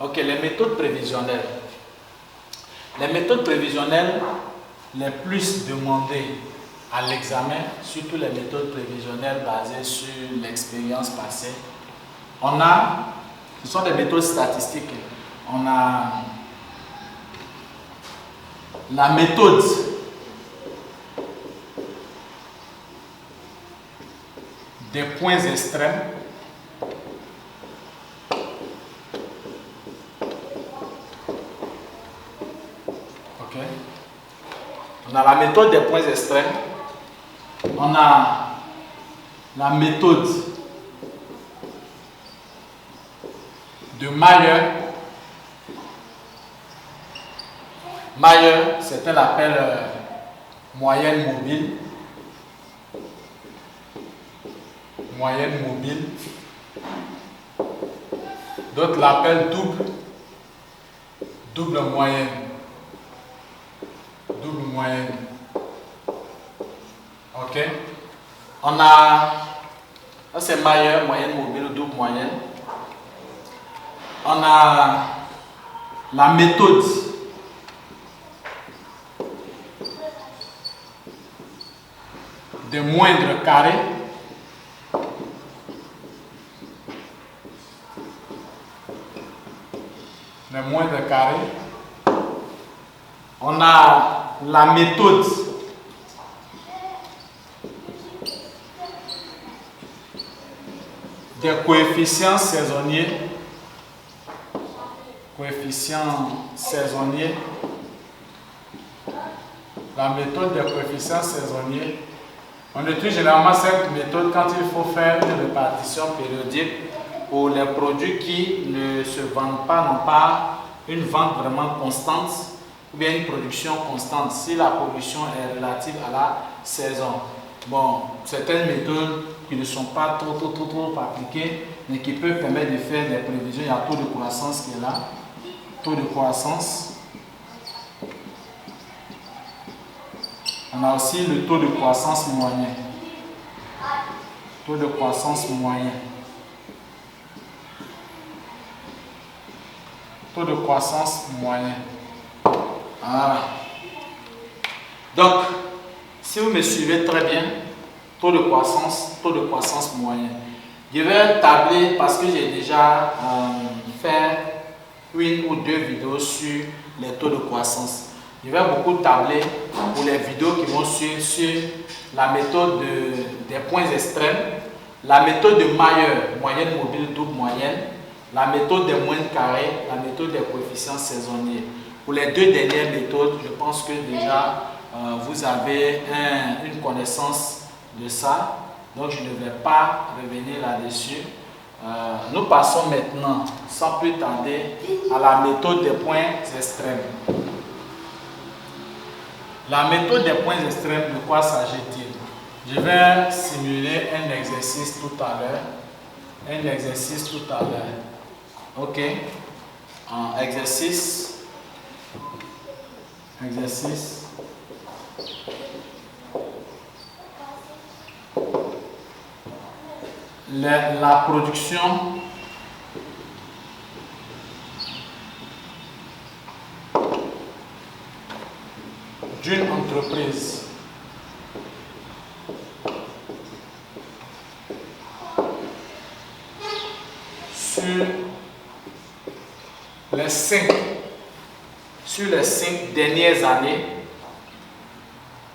Ok, les méthodes prévisionnelles. Les méthodes prévisionnelles les plus demandées à l'examen, surtout les méthodes prévisionnelles basées sur l'expérience passée, ce sont des méthodes statistiques. On a la méthode des points extrêmes. Ok. On a la méthode des points extrêmes. On a la méthode de Mayer. Mayer, certains l'appellent moyenne mobile. Moyenne mobile. D'autres l'appellent double moyenne. Double moyenne. Ok. On a, ça c'est Mayer, moyenne mobile ou double moyenne. On a la méthode des moindres carrés. Les moindres carrés. On a la méthode des coefficients saisonniers. Coefficients saisonniers. La méthode des coefficients saisonniers. On utilise généralement cette méthode quand il faut faire une répartition périodique pour les produits qui ne se vendent pas, n'ont pas une vente vraiment constante ou bien une production constante si la production est relative à la saison. Bon, certaines méthodes qui ne sont pas trop appliquées, mais qui peuvent permettre de faire des prévisions. Il y a le taux de croissance qui est là. Taux de croissance. On a aussi le taux de croissance moyen. Taux de croissance moyen. Taux de croissance moyen. Voilà. Donc, si vous me suivez très bien, taux de croissance moyen. Je vais tabler parce que j'ai déjà fait une ou deux vidéos sur les taux de croissance. Je vais beaucoup tabler pour les vidéos qui vont suivre sur la méthode des points extrêmes, la méthode de Mayer, moyenne mobile, double moyenne, la méthode des moindres carrés, la méthode des coefficients saisonniers. Pour les deux dernières méthodes, je pense que déjà vous avez une connaissance de ça. Donc je ne vais pas revenir là-dessus. Nous passons maintenant, sans plus tarder, à la méthode des points extrêmes. La méthode des points extrêmes, de quoi s'agit-il? Je vais simuler un exercice tout à l'heure. Ok. Exercice. La production d'une entreprise sur les 5 dernières années,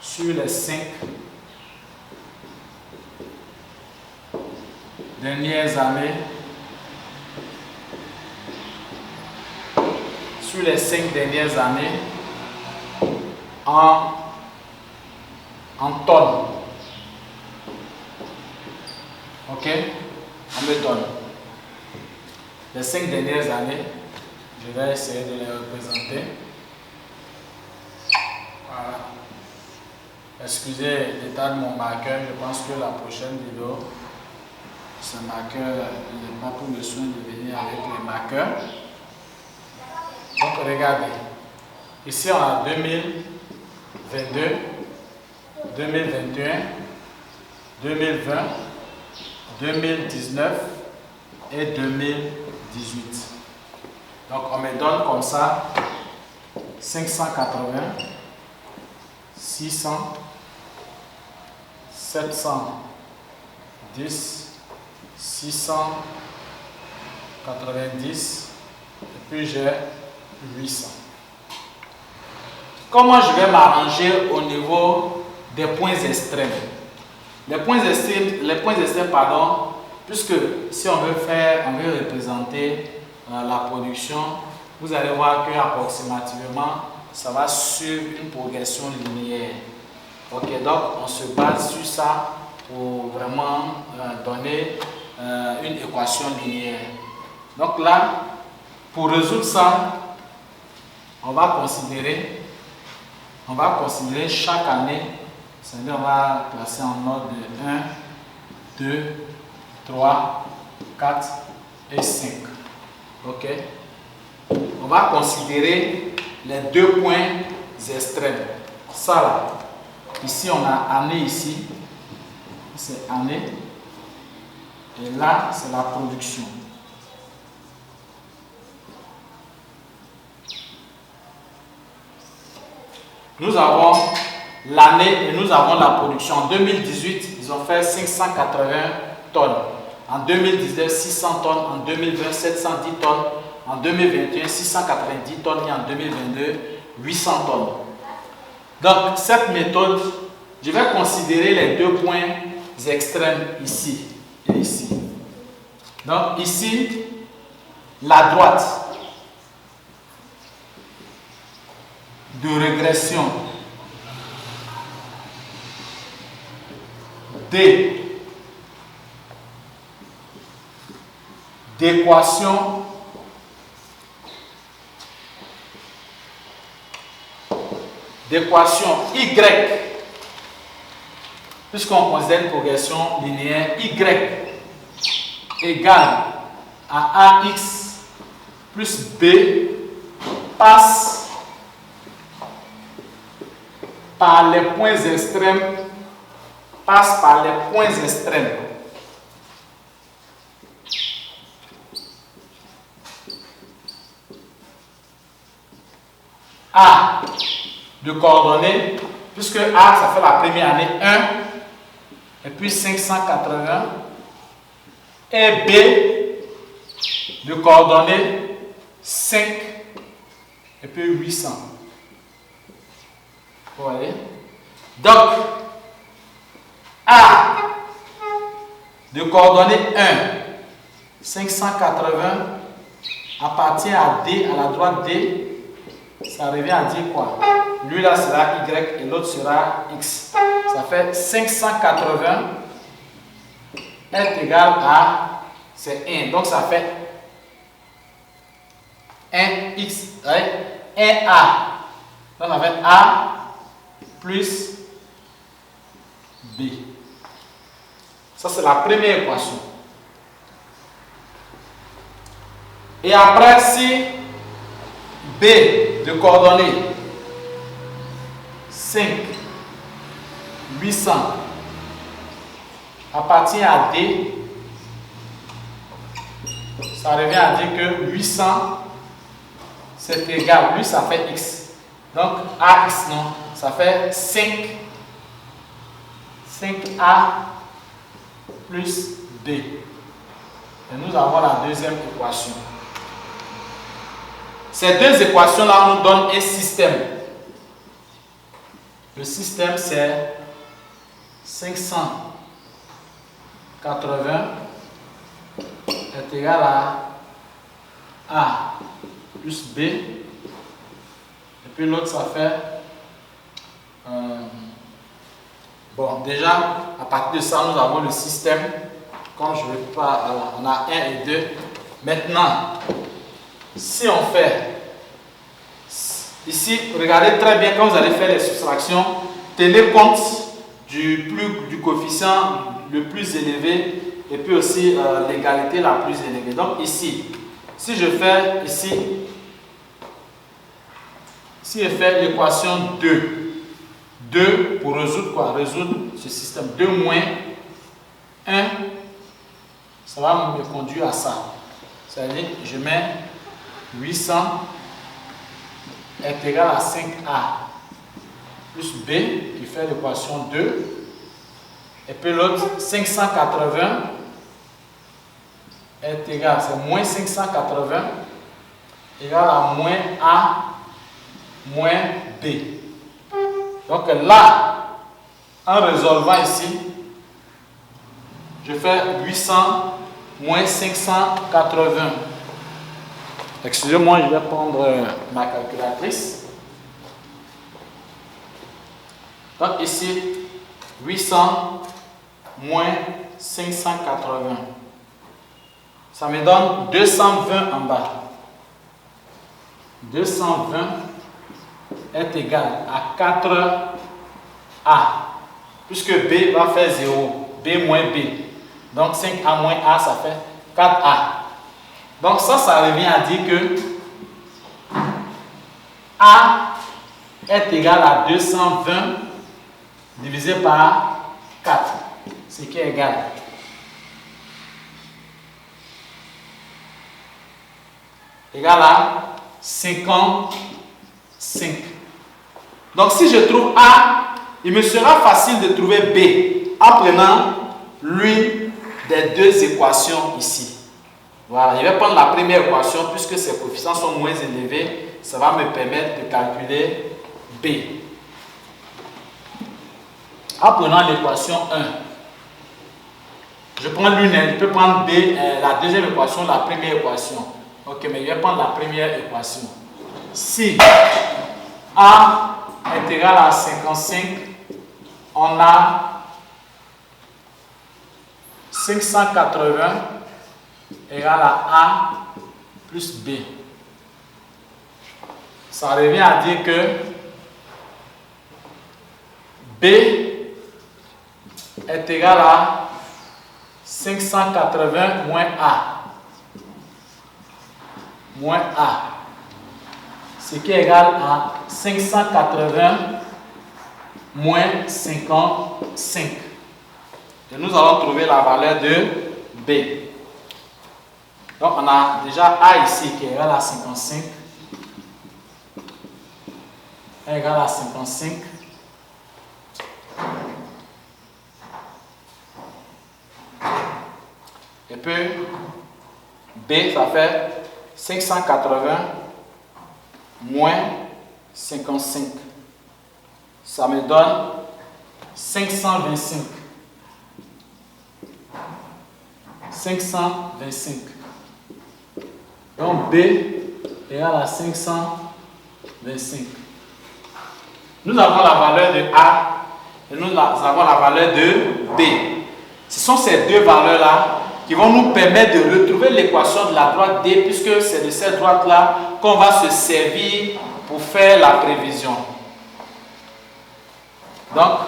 sur les 5 dernières années, en tonnes. Ok? On me donne les 5 dernières années. Je vais essayer de les représenter. Voilà. Excusez l'état de mon marqueur. Je pense que la prochaine vidéo, ce marqueur, il n'est pas pour le soin de venir avec les marqueurs. Donc regardez. Ici on a 2022, 2021, 2020, 2019 et 2018. Donc on me donne comme ça 580, 600, 710, 690 et puis j'ai 800. Comment je vais m'arranger au niveau des points extrêmes? Les points extrêmes, pardon, puisque si on veut représenter la production, vous allez voir qu'approximativement, ça va suivre une progression linéaire. Ok, donc on se base sur ça pour vraiment donner une équation linéaire. Donc là, pour résoudre ça, on va considérer chaque année, c'est-à-dire on va classer en ordre de 1, 2, 3, 4 et 5. Ok? On va considérer les deux points extrêmes. Ça là, ici on a année ici, c'est année, et là c'est la production. Nous avons l'année et nous avons la production. En 2018, ils ont fait 580 tonnes. En 2019, 600 tonnes. En 2020, 710 tonnes. En 2021, 690 tonnes. Et en 2022, 800 tonnes. Donc, cette méthode, je vais considérer les deux points extrêmes ici et ici. Donc, ici, la droite de régression d'équation Y, puisqu'on considère une progression linéaire, Y égale à AX plus B passe par les points extrêmes, A de coordonnées, puisque A ça fait la première année 1 et puis 580, et B de coordonnées 5 et puis 800. Vous voyez? Donc, A de coordonnées 1, 580 appartient à D, à la droite D. Ça revient à dire quoi? Lui là sera Y et l'autre sera X. Ça fait 580 est égal à, c'est 1. Donc ça fait 1X, 1A. Donc ça fait A plus B. Ça c'est la première équation. Et après si B de coordonnées 5, 800 appartient à D, ça revient à dire que 800 c'est égal, lui ça fait X. Donc AX non, ça fait 5A plus B. Et nous avons la deuxième équation. Ces deux équations-là nous donnent un système. Le système, c'est 580 est égal à A plus B. Et puis l'autre, ça fait... bon, déjà, à partir de ça, nous avons le système. Comme je ne vais pas... on a 1 et 2. Maintenant, si on fait ici, regardez très bien quand vous allez faire les soustractions, tenez compte du coefficient le plus élevé et puis aussi l'égalité la plus élevée. Donc ici, si je fais ici, si je fais l'équation 2 pour résoudre quoi? Résoudre ce système 2 moins 1, ça va me conduire à ça. C'est-à-dire, je mets 800 est égal à 5A plus B qui fait l'équation 2. Et puis l'autre, 580 est égal, c'est moins 580 égal à moins A moins B. Donc là, en résolvant ici, je fais 800 moins 580. Excusez-moi, je vais prendre ma calculatrice. Donc ici, 800 moins 580. Ça me donne 220 en bas. 220 est égal à 4A. Puisque B va faire 0. B moins B. Donc 5A moins A, ça fait 4A. Donc ça revient à dire que A est égal à 220 divisé par 4. Ce qui est égal. Égal à 55. Donc si je trouve A, il me sera facile de trouver B en prenant l'une des deux équations ici. Voilà, je vais prendre la première équation puisque ses coefficients sont moins élevés, ça va me permettre de calculer B. En prenant l'équation 1, je prends l'une, je peux prendre B, la deuxième équation, la première équation. Ok, mais je vais prendre la première équation. Si A est égal à 55, on a 580 égal à A plus B. Ça revient à dire que B est égal à 580 moins A. Moins A. Ce qui est égal à 580 moins 55. Et nous allons trouver la valeur de B. Donc on a déjà A ici qui est égal à 55. A égal à 55. Et puis B, ça fait 580 moins 55. Ça me donne 525. 525. Donc B égale à 525. Nous avons la valeur de A et nous avons la valeur de B. Ce sont ces deux valeurs-là qui vont nous permettre de retrouver l'équation de la droite D, puisque c'est de cette droite-là qu'on va se servir pour faire la prévision. Donc,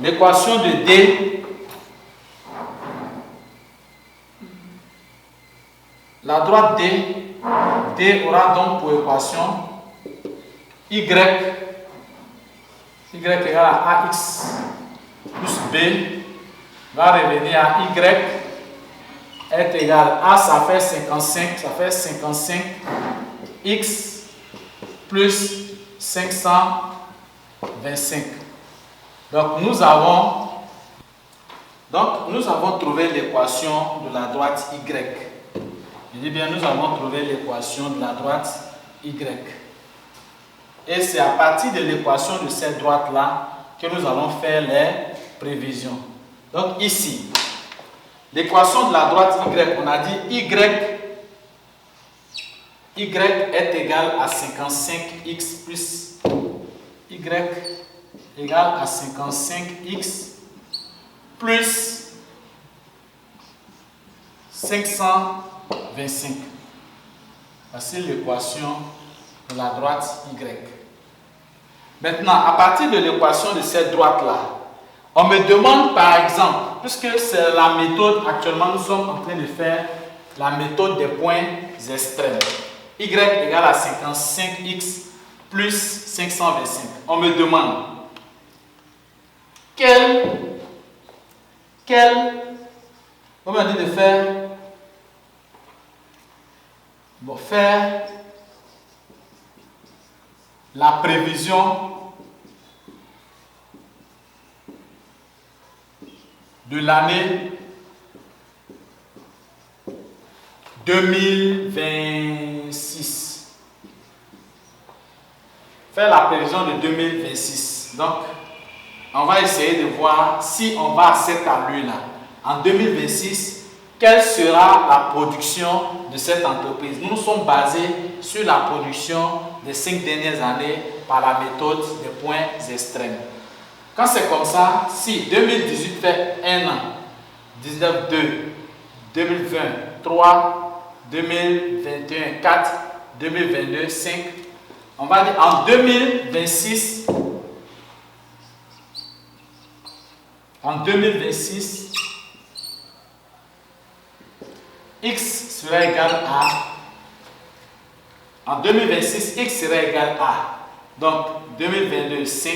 l'équation de D, la droite D, D aura donc pour équation Y égale à AX plus B va revenir à Y est égal à, ça fait 55, ça fait 55 X plus 525. Donc nous avons trouvé l'équation de la droite Y. Je dis bien, nous avons trouvé l'équation de la droite Y. Et c'est à partir de l'équation de cette droite-là que nous allons faire les prévisions. Donc ici, l'équation de la droite Y, on a dit Y est égal à 55X plus Y égale à 55X plus 525. Voici l'équation de la droite Y. Maintenant, à partir de l'équation de cette droite-là, on me demande par exemple, puisque c'est la méthode, actuellement nous sommes en train de faire la méthode des points extrêmes. Y égale à 55X plus 525. On me demande on m'a dit de faire la prévision de l'année 2026. Faire la prévision de 2026. Donc, on va essayer de voir si on va à cette allure-là. En 2026, quelle sera la production de cette entreprise? Nous sommes basés sur la production des 5 dernières années par la méthode des points extrêmes. Quand c'est comme ça, si 2018 fait 1 an, 19, 2, 2020, 3, 2021, 4, 2022, 5, on va dire en 2026, X sera égal à, en 2026, X sera égal à, donc 2022, 5,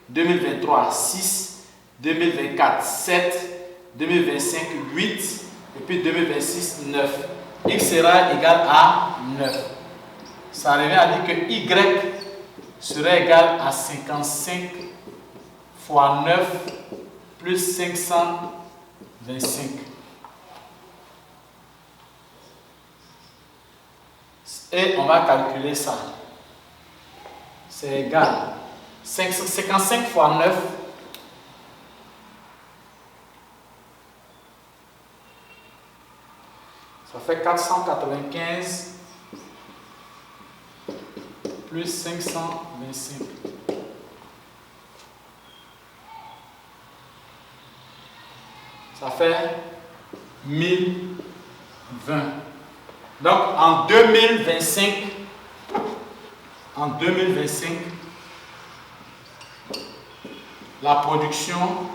2023, 6, 2024, 7, 2025, 8, et puis 2026, 9. X sera égal à 9. Ça revient à dire que Y serait égal à 55 fois 9 plus 525. Et on va calculer ça. C'est égal. 55 fois 9. Ça fait 495 plus 525. Ça fait 1020. Donc en 2025, la production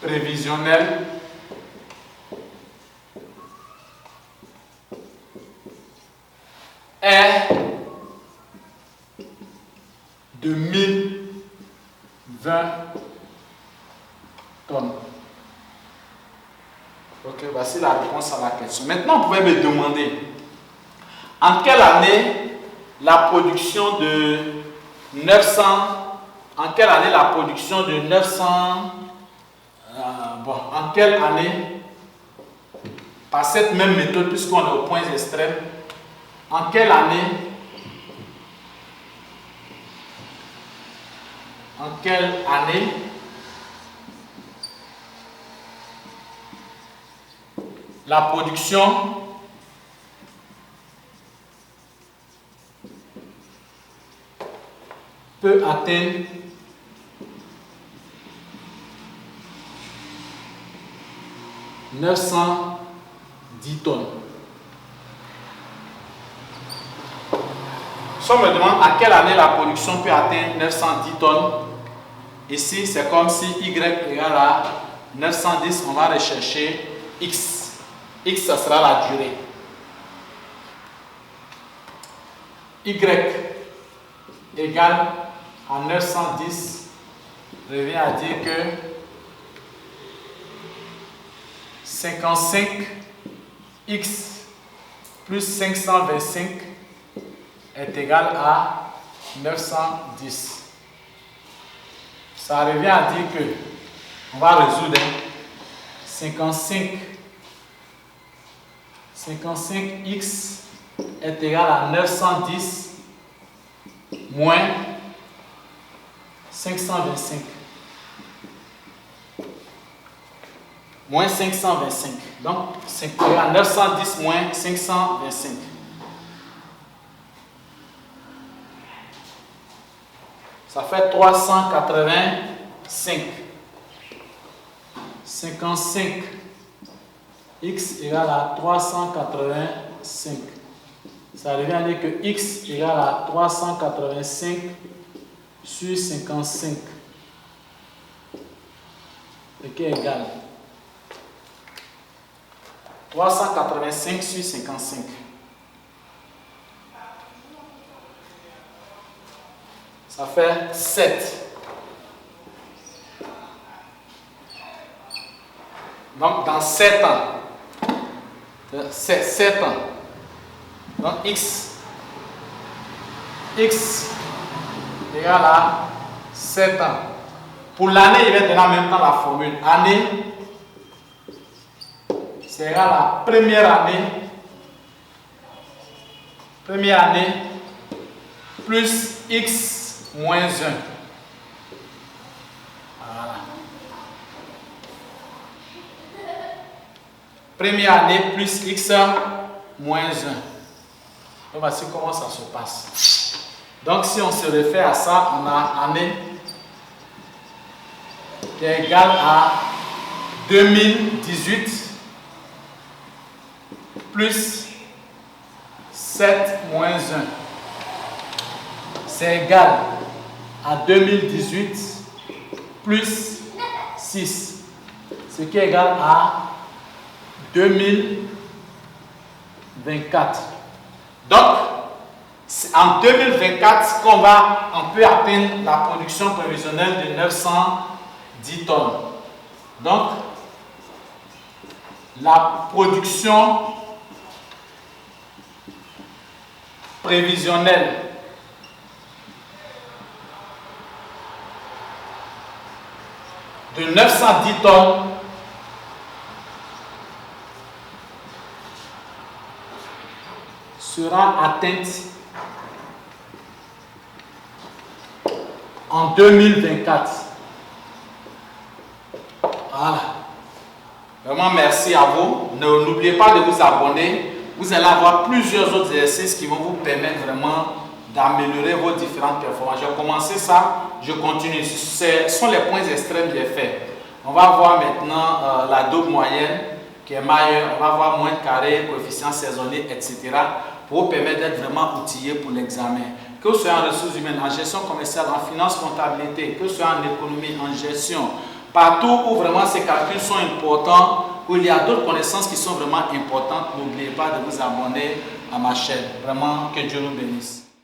prévisionnelle est de 1020 tonnes. Ok, voici la réponse à la question. Maintenant, vous pouvez me demander en quelle année la production de 900, en quelle année la production de 900, en quelle année, par cette même méthode, puisqu'on est aux points extrêmes, en quelle année la production peut atteindre 910 tonnes. Si on me demande à quelle année la production peut atteindre 910 tonnes, ici c'est comme si Y égale à 910, on va rechercher X. X, ça sera la durée. Y égale à 910 revient à dire que 55x plus 525 est égal à 910. Ça revient à dire que on va résoudre 55x est égal à 910 moins 525. Moins 525. Donc, c'est égal à 910 moins 525. Ça fait 385. 55 x égale à 385. Ça revient à dire que x égale à 385 sur 55. Et qui est égal 385 sur 55. Ça fait 7. Donc, dans 7 ans, Donc X égale à 7 ans. Pour l'année, il va donner en même temps la formule. Année, c'est égal à première année plus X moins 1. Voilà. Première année plus X moins 1. Donc voici comment ça se passe. Donc si on se réfère à ça, on a année qui est égale à 2018 plus 7 moins 1. C'est égal à 2018 plus 6. Ce qui est égal à 2024. Donc, en 2024, on peut atteindre la production prévisionnelle de 910 tonnes. Donc, la production prévisionnelle de 910 tonnes sera atteinte en 2024. Voilà. Vraiment merci à vous. N'oubliez pas de vous abonner. Vous allez avoir plusieurs autres exercices qui vont vous permettre vraiment d'améliorer vos différentes performances. J'ai commencé ça, je continue. Ce sont les points extrêmes que j'ai fait. On va voir maintenant la double moyenne qui est majeure. On va voir moins de carré, coefficient saisonnier, etc. pour vous permettre d'être vraiment outillé pour l'examen. Que ce soit en ressources humaines, en gestion commerciale, en finance, comptabilité, que ce soit en économie, en gestion, partout où vraiment ces calculs sont importants, où il y a d'autres connaissances qui sont vraiment importantes, n'oubliez pas de vous abonner à ma chaîne. Vraiment, que Dieu nous bénisse.